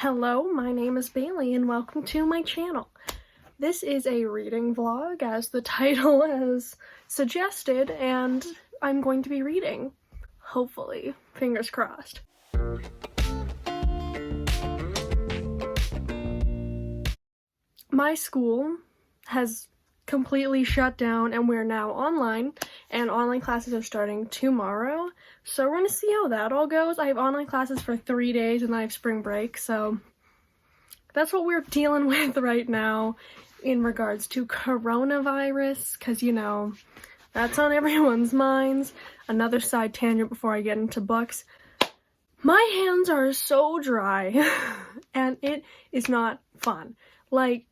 Hello, my name is Bailey and welcome to my channel. This is a reading vlog as the title has suggested, and I'm going to be reading. Hopefully. Fingers crossed. My school has completely shut down and we're now online, and online classes are starting tomorrow, so we're gonna see how that all goes. I have online classes for 3 days and I have spring break, so that's what we're dealing with right now in regards to coronavirus, because you know that's on everyone's minds. Another side tangent before I get into books. My hands are so dry and it is not fun. Like,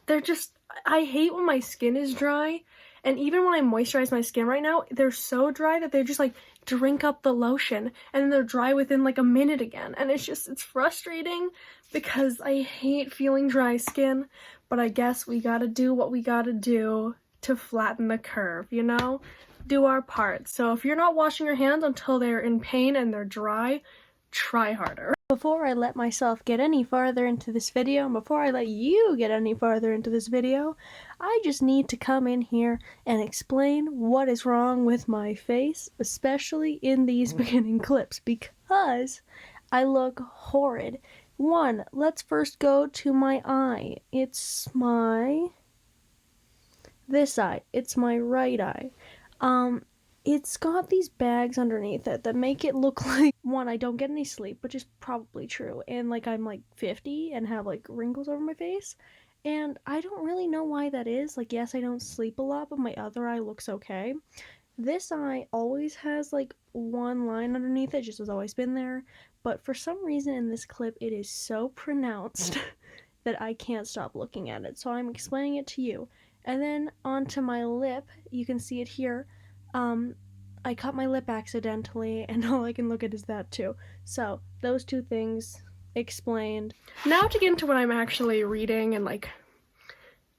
they're just, I hate when my skin is dry, and even when I moisturize my skin right now, they're so dry that they just like drink up the lotion and then they're dry within like a minute again, and it's frustrating because I hate feeling dry skin, but I guess we gotta do what we gotta do to flatten the curve, you know? Do our part. So if you're not washing your hands until they're in pain and they're dry, try harder. Before I let myself get any farther into this video, and before I let you get any farther into this video, I just need to come in here and explain what is wrong with my face, especially in these beginning clips, because I look horrid. One, let's first go to my eye. It's this eye. It's my right eye. It's got these bags underneath it that make it look like, one, I don't get any sleep, which is probably true, and like I'm like 50 and have like wrinkles over my face, and I don't really know why that is. Like, yes, I don't sleep a lot, but my other eye looks okay. This eye always has like one line underneath it, just has always been there, but for some reason in this clip it is so pronounced that I can't stop looking at it, so I'm explaining it to you. And then onto my lip, you can see it here. I cut my lip accidentally, and all I can look at is that too. So, those two things explained. Now to get into what I'm actually reading and like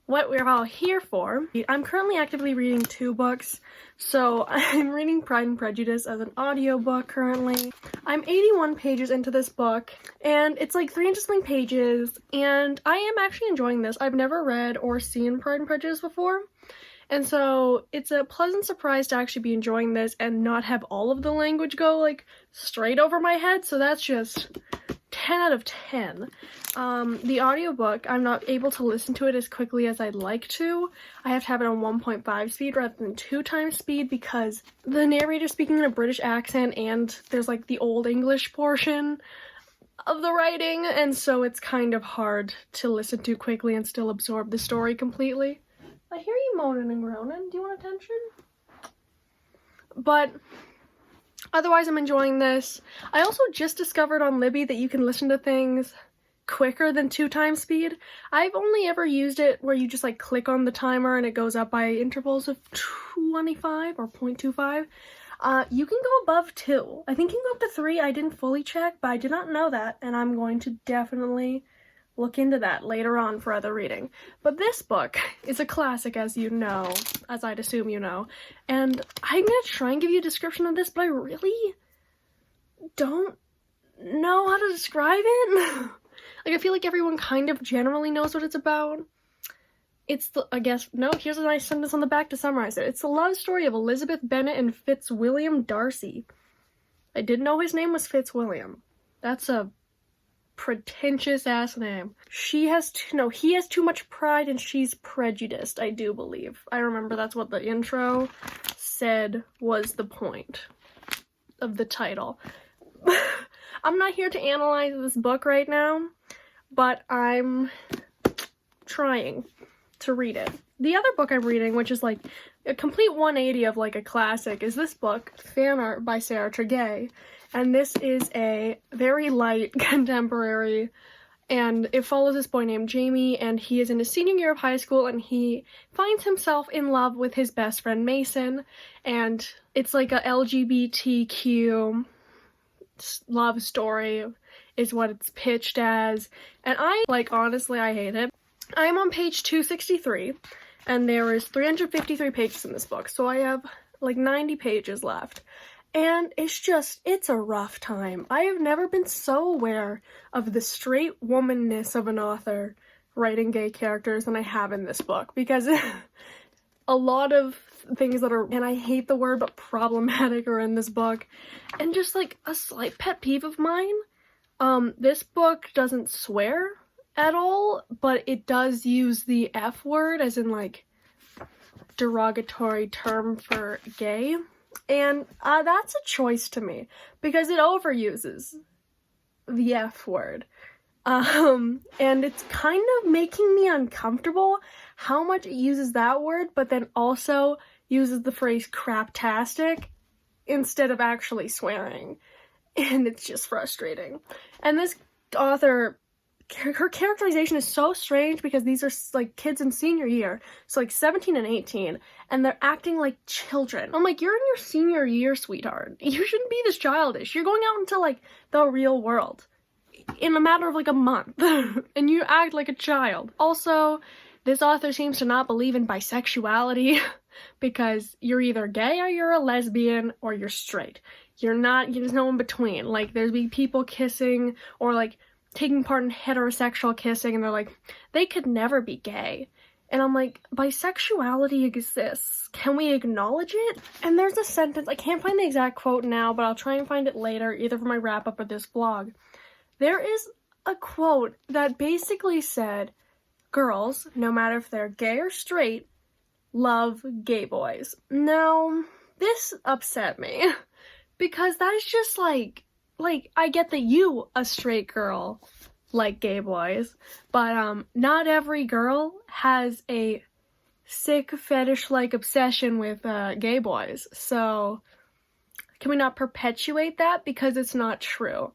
what we're all here for. I'm currently actively reading 2 books. So I'm reading Pride and Prejudice as an audiobook currently. I'm 81 pages into this book, and it's like 300 something pages, and I am actually enjoying this. I've never read or seen Pride and Prejudice before. And so it's a pleasant surprise to actually be enjoying this and not have all of the language go like straight over my head. So that's just 10 out of 10. The audiobook, I'm not able to listen to it as quickly as I'd like to. I have to have it on 1.5 speed rather than 2 times speed because the narrator's speaking in a British accent and there's like the Old English portion of the writing, and so it's kind of hard to listen to quickly and still absorb the story completely. I hear you moaning and groaning. Do you want attention? But otherwise, I'm enjoying this. I also just discovered on Libby that you can listen to things quicker than 2 times speed. I've only ever used it where you just like click on the timer and it goes up by intervals of 25 or 0.25. You can go above 2. I think you can go up to 3. I didn't fully check, but I did not know that, and I'm going to definitely look into that later on for other reading. But this book is a classic, as you know, as I'd assume you know, and I'm gonna try and give you a description of this, but I really don't know how to describe it. Like, I feel like everyone kind of generally knows what it's about. It's the, here's a nice sentence on the back to summarize it. It's the love story of Elizabeth Bennet and Fitzwilliam Darcy. I didn't know his name was Fitzwilliam. That's a pretentious ass name. He has too much pride and she's prejudiced, I do believe. I remember that's what the intro said was the point of the title. I'm not here to analyze this book right now, but I'm trying to read it. The other book I'm reading, which is like a complete 180 of like a classic, is this book, Fan Art by Sarah Tregay. And this is a very light contemporary, and it follows this boy named Jamie, and he is in his senior year of high school, and he finds himself in love with his best friend Mason, and it's like a LGBTQ love story is what it's pitched as, and honestly, I hate it. I'm on page 263, and there is 353 pages in this book, so I have like 90 pages left. And it's a rough time. I have never been so aware of the straight womanness of an author writing gay characters than I have in this book, because a lot of things that are, and I hate the word, but problematic are in this book. And just like a slight pet peeve of mine, this book doesn't swear at all, but it does use the F word as in like derogatory term for gay. And that's a choice to me, because it overuses the F word. And it's kind of making me uncomfortable how much it uses that word, but then also uses the phrase craptastic instead of actually swearing. And it's just frustrating. And this author, her characterization is so strange, because these are like kids in senior year, so like 17 and 18, and they're acting like children. I'm like, you're in your senior year, sweetheart. You shouldn't be this childish. You're going out into like the real world in a matter of like a month, and you act like a child. Also, this author seems to not believe in bisexuality, because you're either gay or you're a lesbian or you're straight. There's no in between. Like, there's be people kissing or like taking part in heterosexual kissing, and they're like, they could never be gay. And I'm like, bisexuality exists. Can we acknowledge it? And there's a sentence, I can't find the exact quote now, but I'll try and find it later, either for my wrap-up or this vlog. There is a quote that basically said, girls, no matter if they're gay or straight, love gay boys. Now, this upset me, because that is just like, I get that you, a straight girl, like gay boys, but not every girl has a sick fetish-like obsession with gay boys. So, can we not perpetuate that, because it's not true?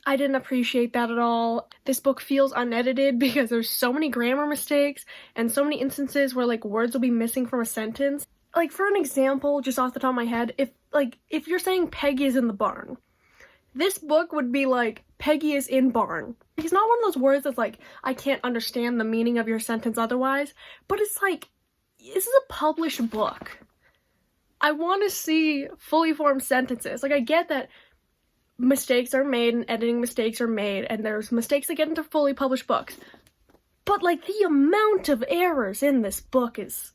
I didn't appreciate that at all. This book feels unedited, because there's so many grammar mistakes and so many instances where like words will be missing from a sentence. Like, for an example, just off the top of my head, if you're saying Peggy is in the barn, this book would be like, Peggy is in barn. It's not one of those words that's like, I can't understand the meaning of your sentence otherwise, but it's like, this is a published book. I want to see fully formed sentences. Like, I get that mistakes are made and editing mistakes are made, and there's mistakes that get into fully published books. But like, the amount of errors in this book is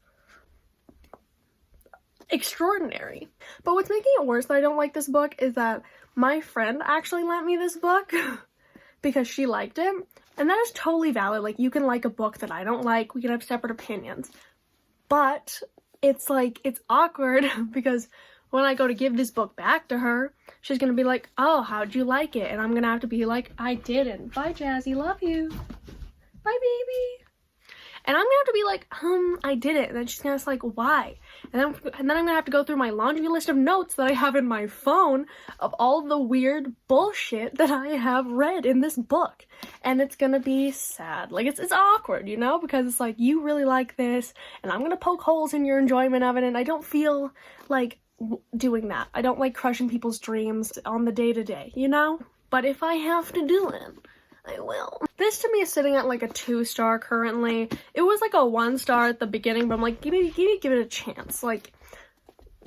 extraordinary. But what's making it worse that I don't like this book is that my friend actually lent me this book because she liked it. And that is totally valid. Like, you can like a book that I don't like. We can have separate opinions. But it's like, it's awkward because when I go to give this book back to her, she's gonna be like, oh, how'd you like it? And I'm gonna have to be like, I didn't. Bye, Jazzy. Love you. Bye, baby. And I'm gonna have to be like, I didn't. And then she's gonna ask, like, why? And then I'm gonna have to go through my laundry list of notes that I have in my phone of all the weird bullshit that I have read in this book. And it's gonna be sad. Like, it's awkward, you know? Because it's like, you really like this, and I'm gonna poke holes in your enjoyment of it, and I don't feel like doing that. I don't like crushing people's dreams on the day-to-day, you know? But if I have to do it, I will. This to me is sitting at like a 2-star currently. It was like a 1-star at the beginning, but I'm like, give it a chance. Like,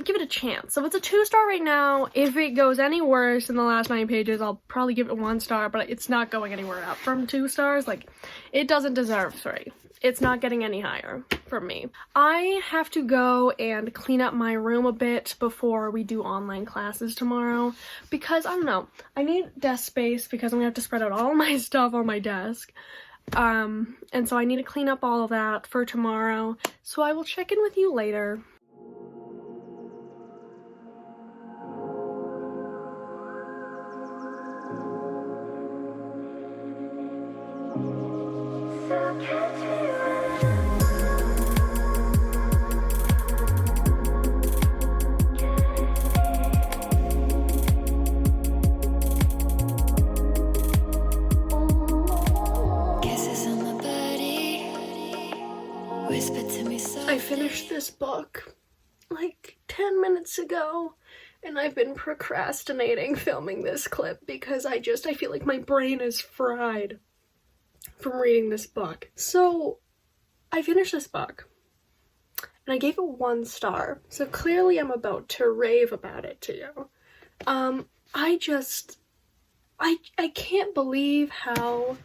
give it a chance. So it's a 2-star right now. If it goes any worse in the last 9 pages, I'll probably give it 1 star, but it's not going anywhere up from 2 stars. Like, it doesn't deserve 3. It's not getting any higher from me. I have to go and clean up my room a bit before we do online classes tomorrow, because, I don't know, I need desk space because I'm gonna have to spread out all my stuff on my desk. And so I need to clean up all of that for tomorrow. So I will check in with you later. I finished this book like 10 minutes ago, and I've been procrastinating filming this clip because I feel like my brain is fried from reading this book. So I finished this book, and I gave it 1 star. So clearly I'm about to rave about it to you. I can't believe how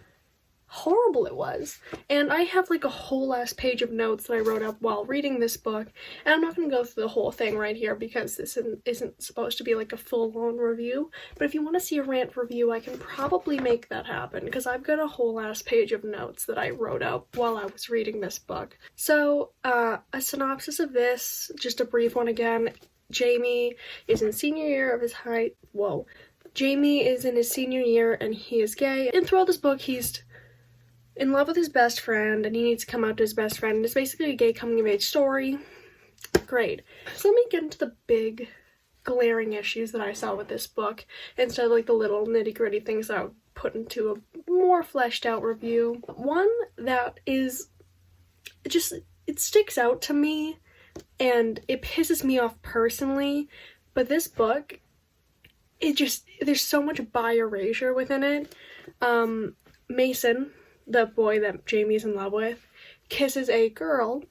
horrible it was. And I have like a whole ass page of notes that I wrote up while reading this book, and I'm not going to go through the whole thing right here because this isn't supposed to be like a full-on review, but if you want to see a rant review, I can probably make that happen because I've got a whole ass page of notes that I wrote up while I was reading this book. So, a synopsis of this, just a brief one again. Jamie is in senior year of his Jamie is in his senior year and he is gay, and throughout this book he's in love with his best friend and he needs to come out to his best friend, and it's basically a gay coming of age story. Great. So let me get into the big glaring issues that I saw with this book instead of like the little nitty-gritty things that I would put into a more fleshed out review. One that is it sticks out to me and it pisses me off personally, but this book, there's so much bi erasure within it. Mason, the boy that Jamie's in love with, kisses a girl,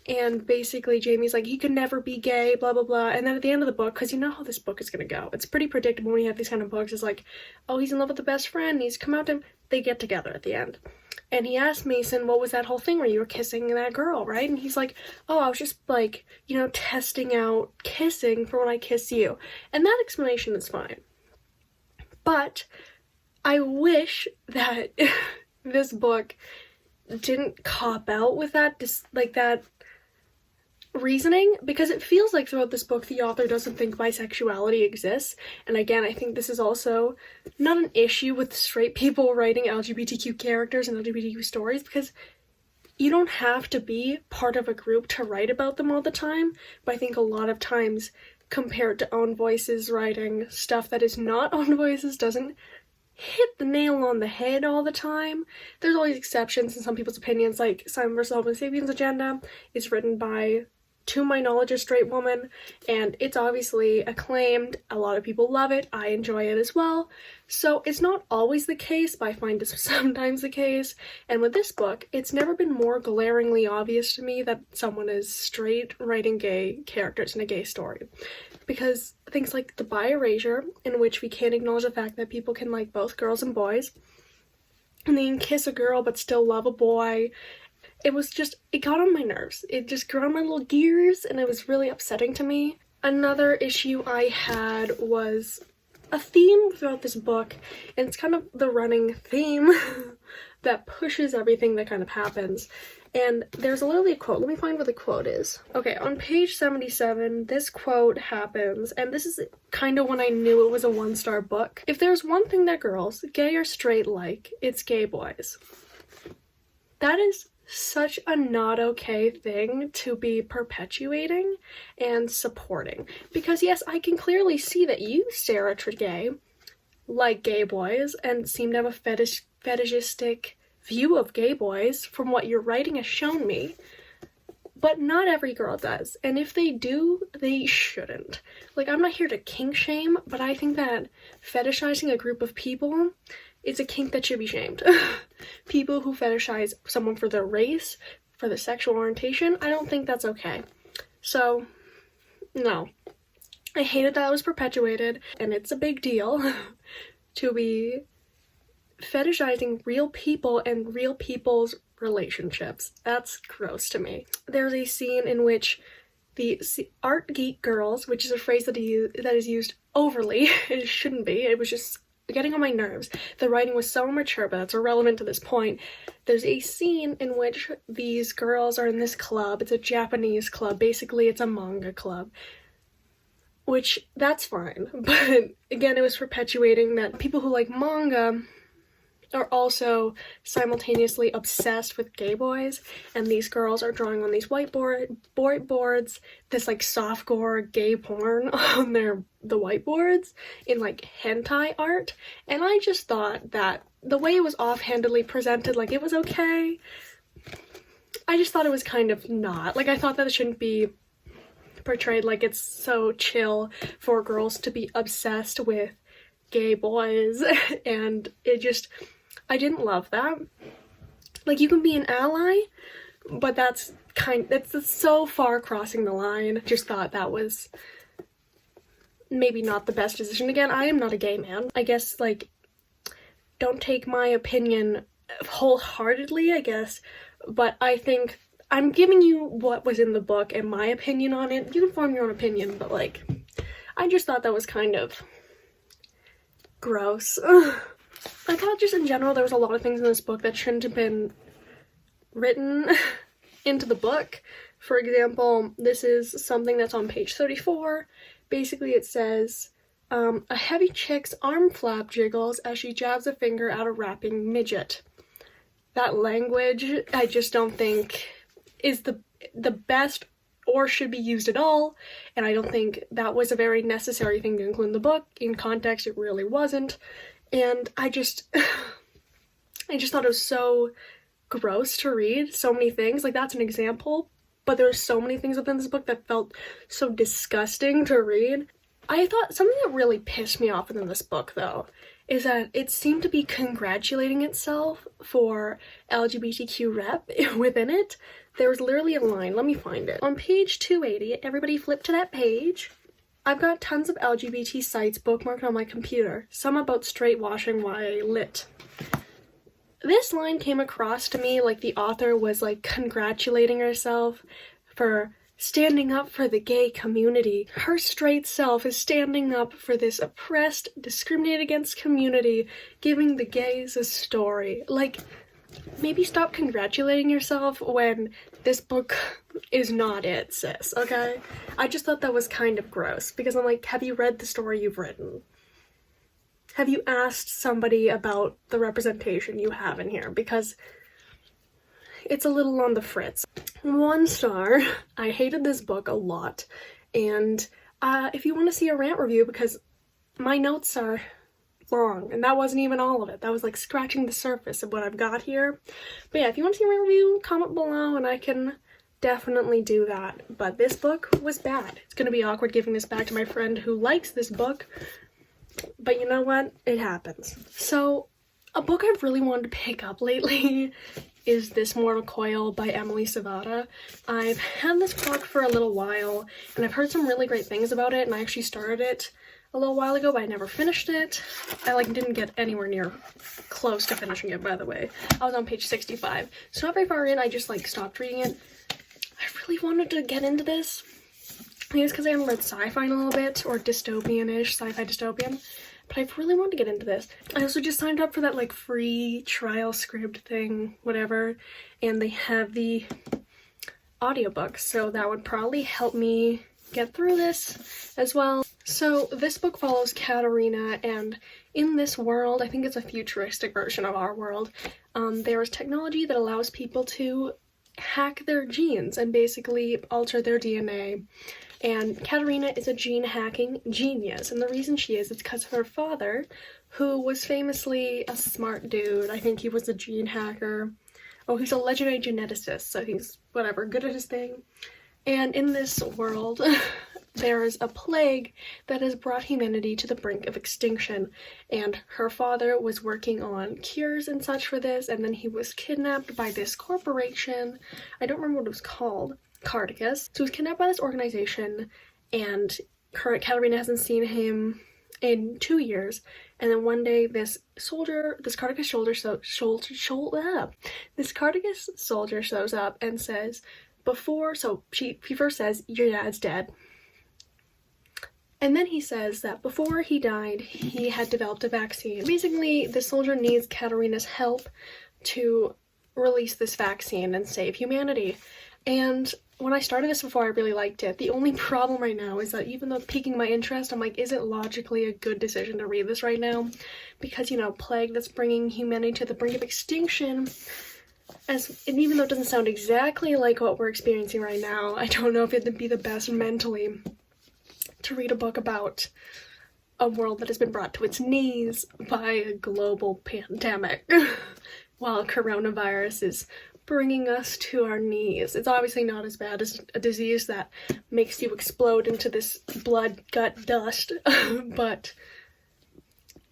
and basically Jamie's like, he could never be gay, blah blah blah, and then at the end of the book, because you know how this book is gonna go, it's pretty predictable when you have these kind of books, it's like, oh, he's in love with the best friend, he's come out to him, they get together at the end. And he asked Mason, what was that whole thing where you were kissing that girl, right? And he's like, oh, I was just like, testing out kissing for when I kiss you. And that explanation is fine. But I wish that this book didn't cop out with that, that reasoning, because it feels like throughout this book the author doesn't think bisexuality exists. And again, I think this is also not an issue with straight people writing LGBTQ characters and LGBTQ stories, because you don't have to be part of a group to write about them all the time. But I think a lot of times, compared to Own Voices writing stuff that is not Own Voices, doesn't hit the nail on the head all the time. There's always exceptions in some people's opinions, like Simon vs. Homo Sapiens Agenda is written by, to my knowledge, a straight woman, and it's obviously acclaimed. A lot of people love it. I enjoy it as well. So it's not always the case, but I find it's sometimes the case. And with this book, it's never been more glaringly obvious to me that someone is straight writing gay characters in a gay story. Because things like the bi erasure, in which we can't acknowledge the fact that people can like both girls and boys, and they can kiss a girl but still love a boy. It got on my nerves. It just got on my little gears, and it was really upsetting to me. Another issue I had was a theme throughout this book, and it's kind of the running theme that pushes everything that kind of happens. And there's literally a quote. Let me find where the quote is. Okay, on page 77, this quote happens, and this is kind of when I knew it was a 1-star book. If there's one thing that girls, gay or straight, like, it's gay boys. That is such a not okay thing to be perpetuating and supporting. Because yes, I can clearly see that you, Sarah Tregay, like gay boys and seem to have a fetishistic view of gay boys from what your writing has shown me. But not every girl does, and if they do, they shouldn't. Like, I'm not here to kink shame, but I think that fetishizing a group of people is a kink that should be shamed. People who fetishize someone for their race, for their sexual orientation, I don't think that's okay. So, no. I hated that it was perpetuated, and it's a big deal to be fetishizing real people and real people's relationships. That's gross to me. There's a scene in which the art geek girls, which is a phrase that is used overly, it shouldn't be, it was just getting on my nerves. The writing was so immature, but that's irrelevant to this point. There's a scene in which these girls are in this club. It's a Japanese club. Basically, it's a manga club. Which, that's fine. But, again, it was perpetuating that people who like manga are also simultaneously obsessed with gay boys, and these girls are drawing on these whiteboards, this like softcore gay porn on the whiteboards in like hentai art, and I just thought that the way it was offhandedly presented, like it was okay. I just thought it was kind of not. Like, I thought that it shouldn't be portrayed like it's so chill for girls to be obsessed with gay boys, and I didn't love that. Like, you can be an ally, but that's it's so far crossing the line. Just thought that was maybe not the best decision. Again, I am not a gay man. I guess, like, don't take my opinion wholeheartedly, I guess, but I think I'm giving you what was in the book and my opinion on it. You can form your own opinion, but, like, I just thought that was kind of gross. I thought just in general there was a lot of things in this book that shouldn't have been written into the book. For example, this is something that's on page 34. Basically it says, a heavy chick's arm flap jiggles as she jabs a finger at a rapping midget. That language, I just don't think is the best or should be used at all, and I don't think that was a very necessary thing to include in the book. In context, it really wasn't, and I just thought it was so gross to read. So many things, like, that's an example, but there were so many things within this book that felt so disgusting to read. I thought something that really pissed me off within this book, though, is that it seemed to be congratulating itself for LGBTQ rep within it. There was literally a line, let me find it. On page 280, everybody flip to that page. I've got tons of LGBT sites bookmarked on my computer, some about straight washing YA lit. This line came across to me like the author was, like, congratulating herself for standing up for the gay community. Her straight self is standing up for this oppressed, discriminated against community, giving the gays a story. Like, maybe stop congratulating yourself when this book is not it, sis, okay? I just thought that was kind of gross, because I'm like, have you read the story you've written? Have you asked somebody about the representation you have in here? Because it's a little on the fritz. 1 star. I hated this book a lot, and if you want to see a rant review, because my notes are long, and that wasn't even all of it. That was, like, scratching the surface of what I've got here. But yeah, if you want to see a rant review, comment below, and I can definitely do that. But this book was bad. It's gonna be awkward giving this back to my friend who likes this book, but you know what? It happens. So, a book I've really wanted to pick up lately is This Mortal Coil by Emily Savada. I've had this book for a little while, and I've heard some really great things about it, and I actually started it a little while ago, but I never finished it. I, like, didn't get anywhere near close to finishing it, by the way. I was on page 65, so not very far in, I just, like, stopped reading it. I really wanted to get into this. I think it's because I haven't read sci-fi in a little bit, or dystopian-ish, sci-fi dystopian. But I really wanted to get into this. I also just signed up for that, like, free trial scribd thing, whatever, and they have the audiobooks, so that would probably help me get through this as well. So this book follows Katerina, and in this world, I think it's a futuristic version of our world, there is technology that allows people to hack their genes and basically alter their DNA. And Katerina is a gene hacking genius, and the reason she is because of her father, who was famously a smart dude. I think he was a gene hacker. Oh, he's a legendary geneticist, so he's, whatever, good at his thing. And in this world, there is a plague that has brought humanity to the brink of extinction, and her father was working on cures and such for this, and then he was kidnapped by this corporation. I don't remember what it was called. Carticus. So he was kidnapped by this organization, and Katerina hasn't seen him in 2 years, and then one day this Carticus soldier shows up and says, he first says, your dad's dead. And then he says that before he died, he had developed a vaccine. Basically, the soldier needs Katerina's help to release this vaccine and save humanity. And when I started this before, I really liked it. The only problem right now is that even though it's piquing my interest, I'm like, is it logically a good decision to read this right now? Because, you know, plague that's bringing humanity to the brink of extinction, and even though it doesn't sound exactly like what we're experiencing right now, I don't know if it'd be the best mentally to read a book about a world that has been brought to its knees by a global pandemic, while coronavirus is bringing us to our knees. It's obviously not as bad as a disease that makes you explode into this blood gut dust, but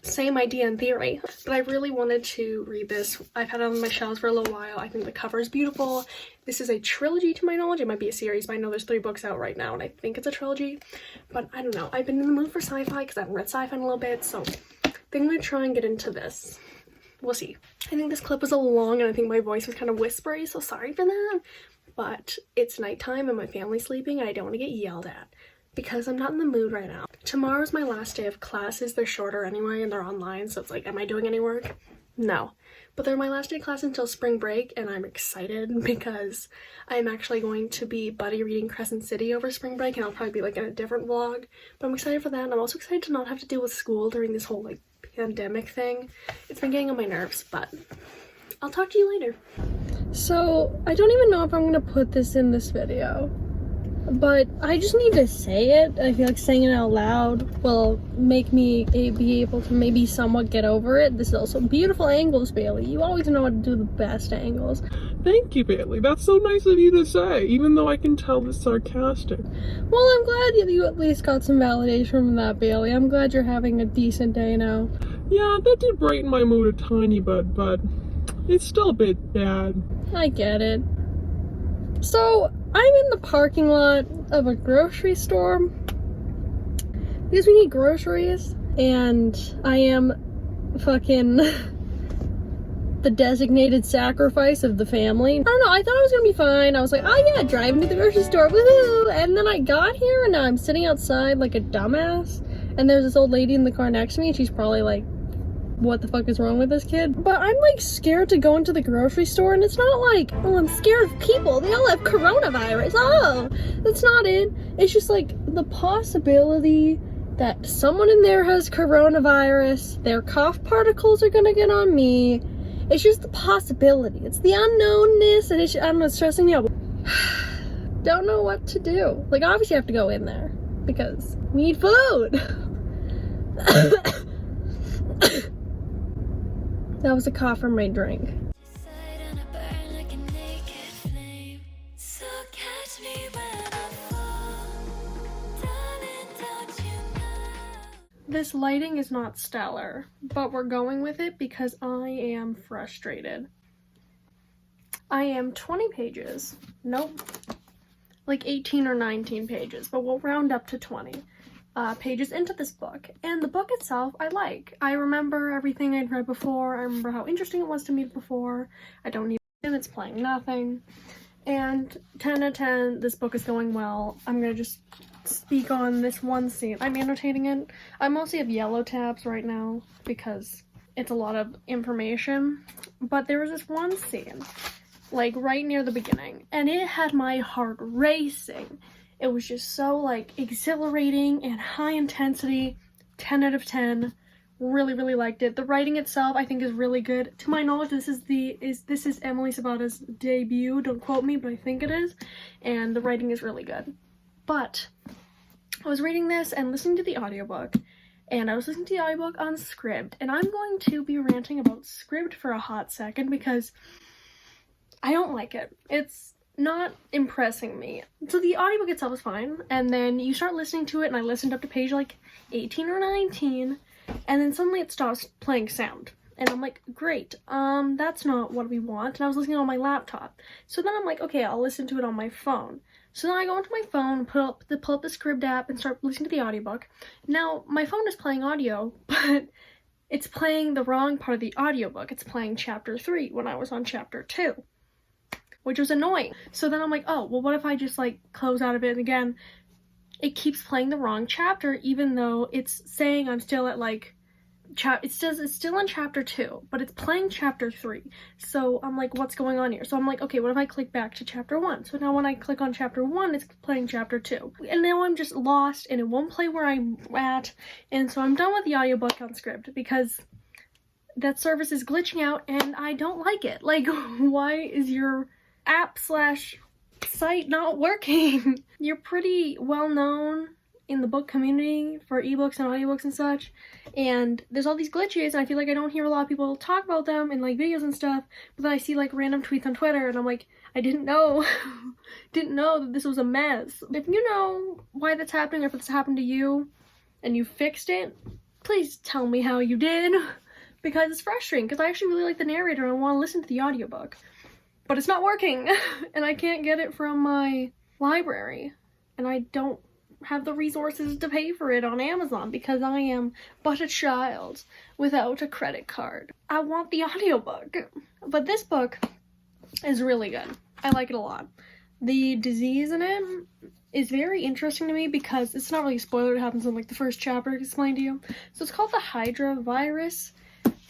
same idea in theory, but I really wanted to read this. I've had it on my shelves for a little while. I think the cover is beautiful. This is a trilogy to my knowledge. It might be a series, but I know there's 3 books out right now, and I think it's a trilogy. But I don't know. I've been in the mood for sci-fi because I haven't read sci-fi in a little bit, so I think I'm going to try and get into this. We'll see. I think this clip was a little long, and I think my voice was kind of whispery, so sorry for that. But it's nighttime, and my family's sleeping, and I don't want to get yelled at, because I'm not in the mood right now. Tomorrow's my last day of classes. They're shorter anyway, and they're online, so it's like, am I doing any work? No. But they're my last day of class until spring break, and I'm excited because I'm actually going to be buddy reading Crescent City over spring break, and I'll probably be like in a different vlog. But I'm excited for that, and I'm also excited to not have to deal with school during this whole like pandemic thing. It's been getting on my nerves, but I'll talk to you later. So, I don't even know if I'm gonna put this in this video, but I just need to say it. I feel like saying it out loud will make me be able to maybe somewhat get over it. This is also beautiful angles, Bailey. You always know how to do the best angles. Thank you, Bailey. That's so nice of you to say, even though I can tell it's sarcastic. Well, I'm glad you at least got some validation from that, Bailey. I'm glad you're having a decent day now. Yeah, that did brighten my mood a tiny bit, but it's still a bit bad. I get it. So, I'm in the parking lot of a grocery store because we need groceries, and I am fucking the designated sacrifice of the family. I don't know, I thought I was gonna be fine. I was like, oh yeah, driving to the grocery store, woohoo! And then I got here and now I'm sitting outside like a dumbass, and there's this old lady in the car next to me, and she's probably like, what the fuck is wrong with this kid? But I'm like scared to go into the grocery store, and it's not like, oh, I'm scared of people, they all have coronavirus. Oh, that's not it. It's just like the possibility that someone in there has coronavirus, their cough particles are gonna get on me. It's just the possibility. It's the unknownness, and it's, I don't know, it's stressing me out. Don't know what to do. Like, obviously I have to go in there because we need food. That was a cough from my drink. This lighting is not stellar, but we're going with it because I am frustrated. I am 20 pages, nope, like 18 or 19 pages, but we'll round up to 20. Pages into this book, and the book itself I like. I remember everything I'd read before. I remember how interesting it was to me before. I don't need it, it's playing nothing. And 10 out of 10, this book is going well. I'm gonna just speak on this one scene. I'm annotating it. I mostly have yellow tabs right now because it's a lot of information, but there was this one scene, like right near the beginning, and it had my heart racing. It was just so like exhilarating and high intensity. 10 out of 10. Really, really liked it. The writing itself I think is really good. To my knowledge, this is Emily Sabata's debut. Don't quote me, but I think it is. And the writing is really good. But I was reading this and listening to the audiobook, and I was listening to the audiobook on Scribd, and I'm going to be ranting about Scribd for a hot second because I don't like it. It's not impressing me. So the audiobook itself is fine, and then you start listening to it, and I listened up to page like 18 or 19, and then suddenly it stops playing sound. And I'm like, great, that's not what we want. And I was listening on my laptop. So then I'm like, okay, I'll listen to it on my phone. So then I go into my phone, pull up the scribd app, and start listening to the audiobook. Now, my phone is playing audio, but it's playing the wrong part of the audiobook. It's playing chapter 3 when I was on chapter 2. Which was annoying. So then I'm like, oh, well, what if I just like close out of it, and again, it keeps playing the wrong chapter, even though it's saying I'm still at like, it's still in chapter 2, but it's playing chapter 3. So I'm like, what's going on here? So I'm like, okay, what if I click back to chapter 1? So now when I click on chapter 1, it's playing chapter 2. And now I'm just lost, and it won't play where I'm at, and so I'm done with the audiobook on Scribd because that service is glitching out, and I don't like it. Like, why is your app/site not working? You're pretty well known in the book community for ebooks and audiobooks and such, and there's all these glitches, and I feel like I don't hear a lot of people talk about them in like videos and stuff, but then I see like random tweets on Twitter, and I'm like, I didn't know didn't know that this was a mess. If you know why that's happening, or if it's happened to you and you fixed it, please tell me how you did, because it's frustrating, because I actually really like the narrator and I want to listen to the audiobook. But it's not working, and I can't get it from my library, and I don't have the resources to pay for it on Amazon because I am but a child without a credit card. I want the audiobook, but this book is really good. I like it a lot. The disease in it is very interesting to me because it's not really a spoiler. It happens in like the first chapter explained to you. So it's called the Hydra virus,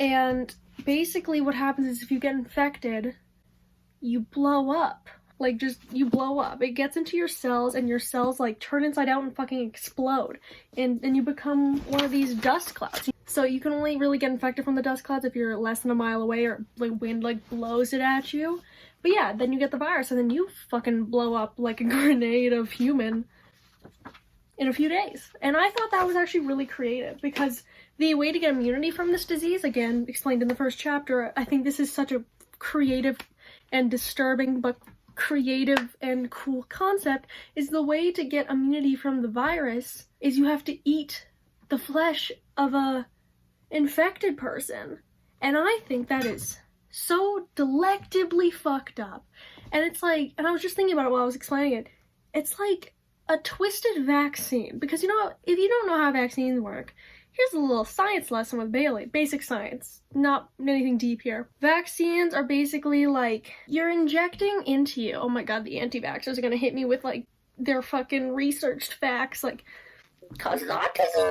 and basically what happens is if you get infected, you blow up. Like, just, you blow up. It gets into your cells, and your cells, like, turn inside out and fucking explode. And then you become one of these dust clouds. So you can only really get infected from the dust clouds if you're less than a mile away or, like, wind, like, blows it at you. But yeah, then you get the virus, and then you fucking blow up like a grenade of human in a few days. And I thought that was actually really creative, because the way to get immunity from this disease, again, explained in the first chapter, I think this is such a creative and disturbing but creative and cool concept, is the way to get immunity from the virus is you have to eat the flesh of a infected person. And I think that is so delectably fucked up. And it's like, and I was just thinking about it while I was explaining it, it's like a twisted vaccine, because you know, if you don't know how vaccines work, here's a little science lesson with Bailey. Basic science. Not anything deep here. Vaccines are basically like, you're injecting into you. Oh my god, the anti-vaxxers are gonna hit me with like their fucking researched facts, like, causes autism.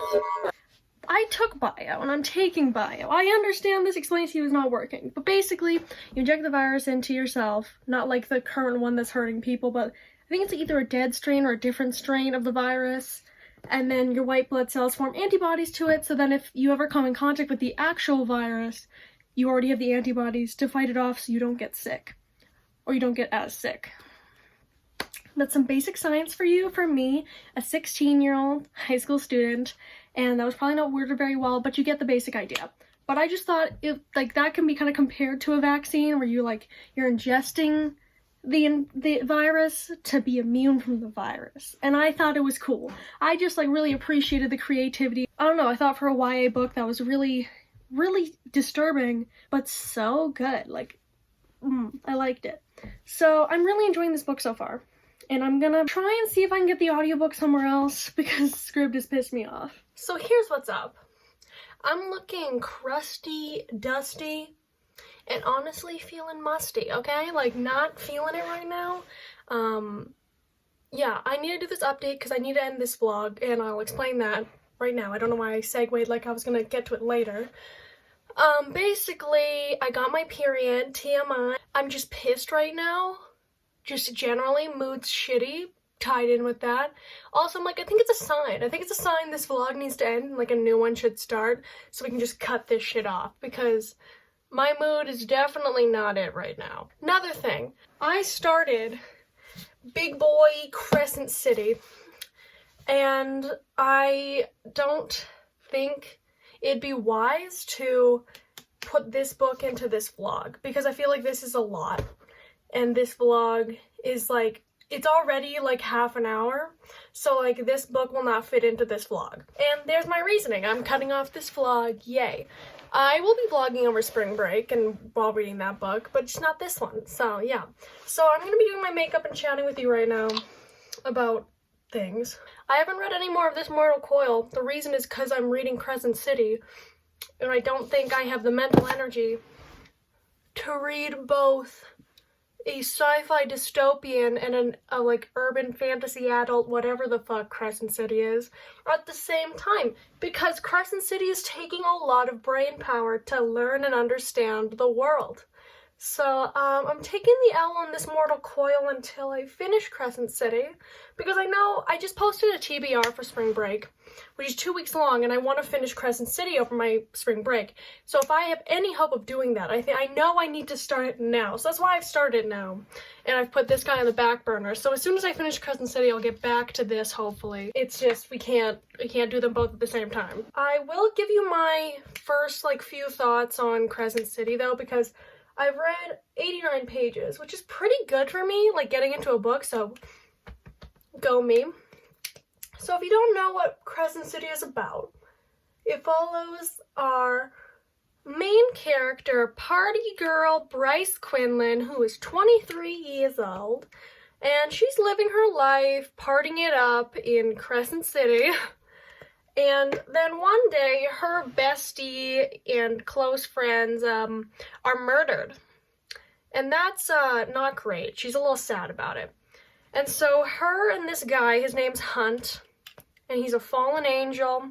I took bio, and I'm taking bio. I understand this explains to you is not working. But basically, you inject the virus into yourself, not like the current one that's hurting people, but I think it's either a dead strain or a different strain of the virus. And then your white blood cells form antibodies to it, so then if you ever come in contact with the actual virus, you already have the antibodies to fight it off so you don't get sick. Or you don't get as sick. That's some basic science for you, for me, a 16-year-old high school student, and that was probably not worded very well, but you get the basic idea. But I just thought, like, that can be kind of compared to a vaccine, where you're ingesting the virus to be immune from the virus. And I thought it was cool. I just like really appreciated the creativity. I don't know, I thought for a YA book that was really, really disturbing, but so good. Like, I liked it. So I'm really enjoying this book so far. And I'm gonna try and see if I can get the audiobook somewhere else, because scribd has pissed me off. So here's what's up. I'm looking crusty, dusty, and honestly feeling musty, okay? Like, not feeling it right now. Yeah, I need to do this update because I need to end this vlog, and I'll explain that right now. I don't know why I segued like I was gonna get to it later. Basically, I got my period, TMI. I'm just pissed right now. Just generally, mood's shitty, tied in with that. Also, I'm like, I think it's a sign. I think it's a sign this vlog needs to end, like a new one should start, so we can just cut this shit off, because my mood is definitely not it right now. Another thing, I started Big Boy Crescent City, and I don't think it'd be wise to put this book into this vlog, because I feel like this is a lot, and this vlog is like, it's already like half an hour, so like this book will not fit into this vlog. And there's my reasoning. I'm cutting off this vlog, yay. I will be vlogging over spring break and while reading that book, but just not this one, so yeah. So I'm gonna be doing my makeup and chatting with you right now about things. I haven't read any more of this Mortal Coil. The reason is because I'm reading Crescent City, and I don't think I have the mental energy to read both a sci-fi dystopian and a like urban fantasy adult, whatever the fuck Crescent City is, at the same time, because Crescent City is taking a lot of brain power to learn and understand the world. So I'm taking the L on this Mortal Coil until I finish Crescent City, because I know I just posted a TBR for spring break, which is 2 weeks long, and I want to finish Crescent City over my spring break. So if I have any hope of doing that, I know I need to start it now. So that's why I've started now, and I've put this guy on the back burner. So as soon as I finish Crescent City, I'll get back to this, hopefully. It's just, we can't do them both at the same time. I will give you my first like few thoughts on Crescent City though, because I've read 89 pages, which is pretty good for me, like getting into a book, so go me. So if you don't know what Crescent City is about, It follows our main character, party girl Bryce Quinlan, who is 23 years old, and she's living her life, partying it up in Crescent City. And then one day, her bestie and close friends are murdered. And that's not great. She's a little sad about it. And so her and this guy, his name's Hunt, and he's a fallen angel,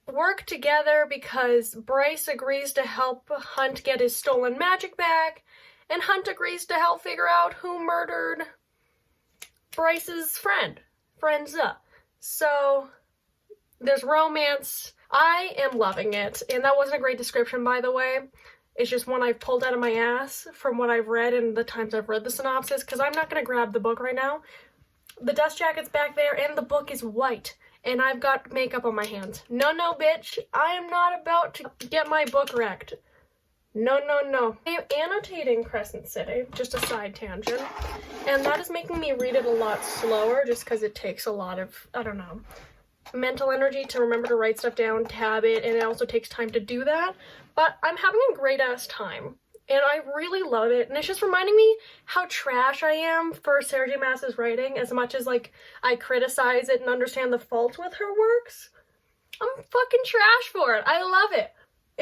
work together because Bryce agrees to help Hunt get his stolen magic back, and Hunt agrees to help figure out who murdered Bryce's friends up. So there's romance. I am loving it, and that wasn't a great description, by the way. It's just one I've pulled out of my ass from what I've read and the times I've read the synopsis, because I'm not going to grab the book right now. The dust jacket's back there, and the book is white, and I've got makeup on my hands. No, bitch, I am not about to get my book wrecked. No. I am annotating Crescent City, just a side tangent, and that is making me read it a lot slower, just because it takes a lot of, I don't know, mental energy to remember to write stuff down, tab it, and it also takes time to do that. But I'm having a great ass time, and I really love it, and it's just reminding me how trash I am for Sarah J. Maas's writing. As much as like I criticize it and understand the faults with her works, I'm fucking trash for it. I love it.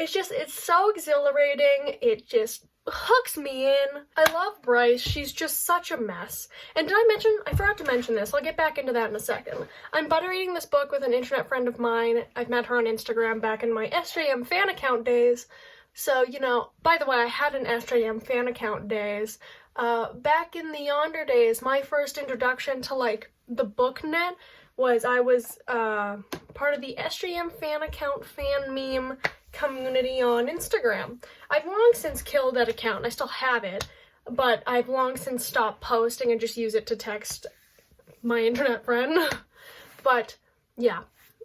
It's so exhilarating. It just hooks me in. I love Bryce. She's just such a mess. And I forgot to mention this. I'll get back into that in a second. I'm butter reading this book with an internet friend of mine. I've met her on Instagram back in my SJM fan account days. So, you know, by the way, I had an SJM fan account days. Back in the yonder days, my first introduction to, like, the booknet was I was part of the SJM fan account fan meme community on Instagram. I've long since killed that account, and I still have it, but I've long since stopped posting and just use it to text my internet friend. But yeah,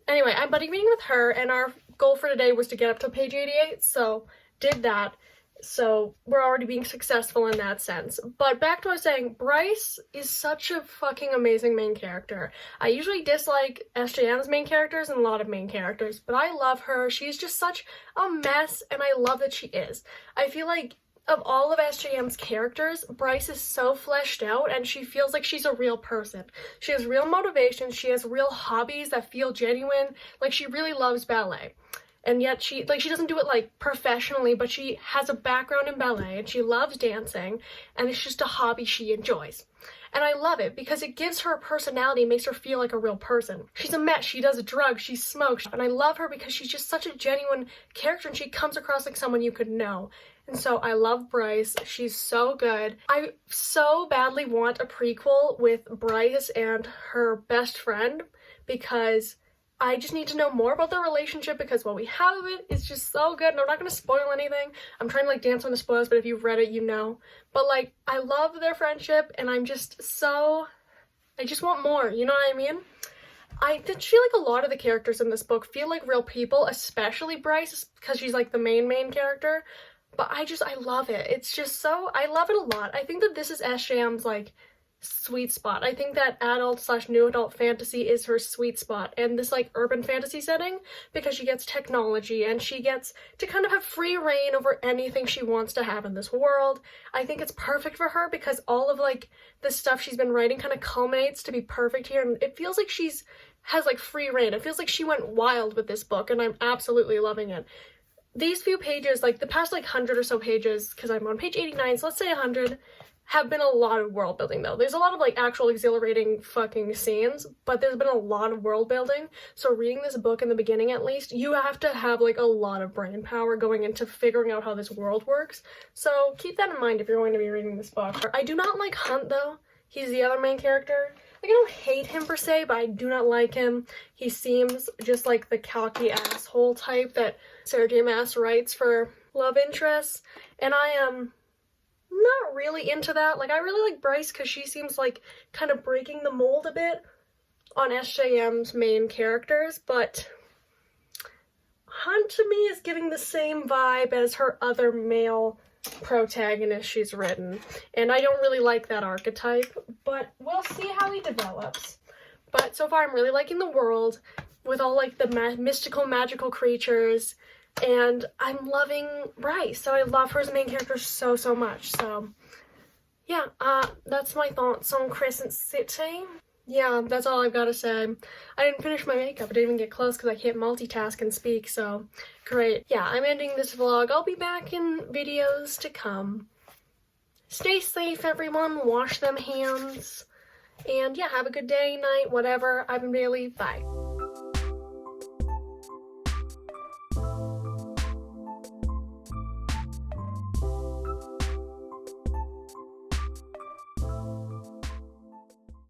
anyway, I'm buddy reading with her, and our goal for today was to get up to page 88, so did that. So we're already being successful in that sense. But back to what I was saying, Bryce is such a fucking amazing main character. I usually dislike SJM's main characters and a lot of main characters, but I love her. She's just such a mess, and I love that she is. I feel like of all of SJM's characters, Bryce is so fleshed out, and she feels like she's a real person. She has real motivations, she has real hobbies that feel genuine, like she really loves ballet. And yet she doesn't do it like professionally, but she has a background in ballet and she loves dancing, and it's just a hobby she enjoys. And I love it because it gives her a personality, makes her feel like a real person. She's a mess, she does drugs, she smokes, and I love her because she's just such a genuine character, and she comes across like someone you could know. And so I love Bryce. She's so good. I so badly want a prequel with Bryce and her best friend, because I just need to know more about their relationship, because what we have of it is just so good, and I'm not going to spoil anything. I'm trying to like dance on the spoilers, but if you've read it, you know. But like, I love their friendship, and I just want more, you know what I mean? I did feel like a lot of the characters in this book feel like real people, especially Bryce, because she's like the main character. But I love it. It's just so, I love it a lot. I think that this is SJM's like sweet spot. I think that adult/new adult fantasy is her sweet spot, and this like urban fantasy setting, because she gets technology and she gets to kind of have free reign over anything she wants to have in this world. I think it's perfect for her because all of like the stuff she's been writing kind of culminates to be perfect here, and it feels like has like free reign. It feels like she went wild with this book, and I'm absolutely loving it. These few pages, like the past like 100 or so pages, because I'm on page 89, so let's say 100, have been a lot of world building though. There's a lot of like actual exhilarating fucking scenes, but there's been a lot of world building. So reading this book in the beginning, at least, you have to have like a lot of brain power going into figuring out how this world works. So keep that in mind if you're going to be reading this book. I do not like Hunt though. He's the other main character. Like, I don't hate him per se, but I do not like him. He seems just like the cocky asshole type that Sarah J. Maas writes for love interests, and I am not really into that. Like, I really like Bryce because she seems like kind of breaking the mold a bit on SJM's main characters, but Hunt to me is giving the same vibe as her other male protagonist she's written, and I don't really like that archetype, but we'll see how he develops. But so far I'm really liking the world. with all like the mystical, magical creatures. And I'm loving Bryce, so I love her as a main character so, so much. So yeah, that's my thoughts on Crescent City. Yeah, that's all I've got to say. I didn't finish my makeup. I didn't even get close because I can't multitask and speak, so great. Yeah, I'm ending this vlog. I'll be back in videos to come. Stay safe, everyone. Wash them hands. And yeah, have a good day, night, whatever. I've been Bailey. Bye.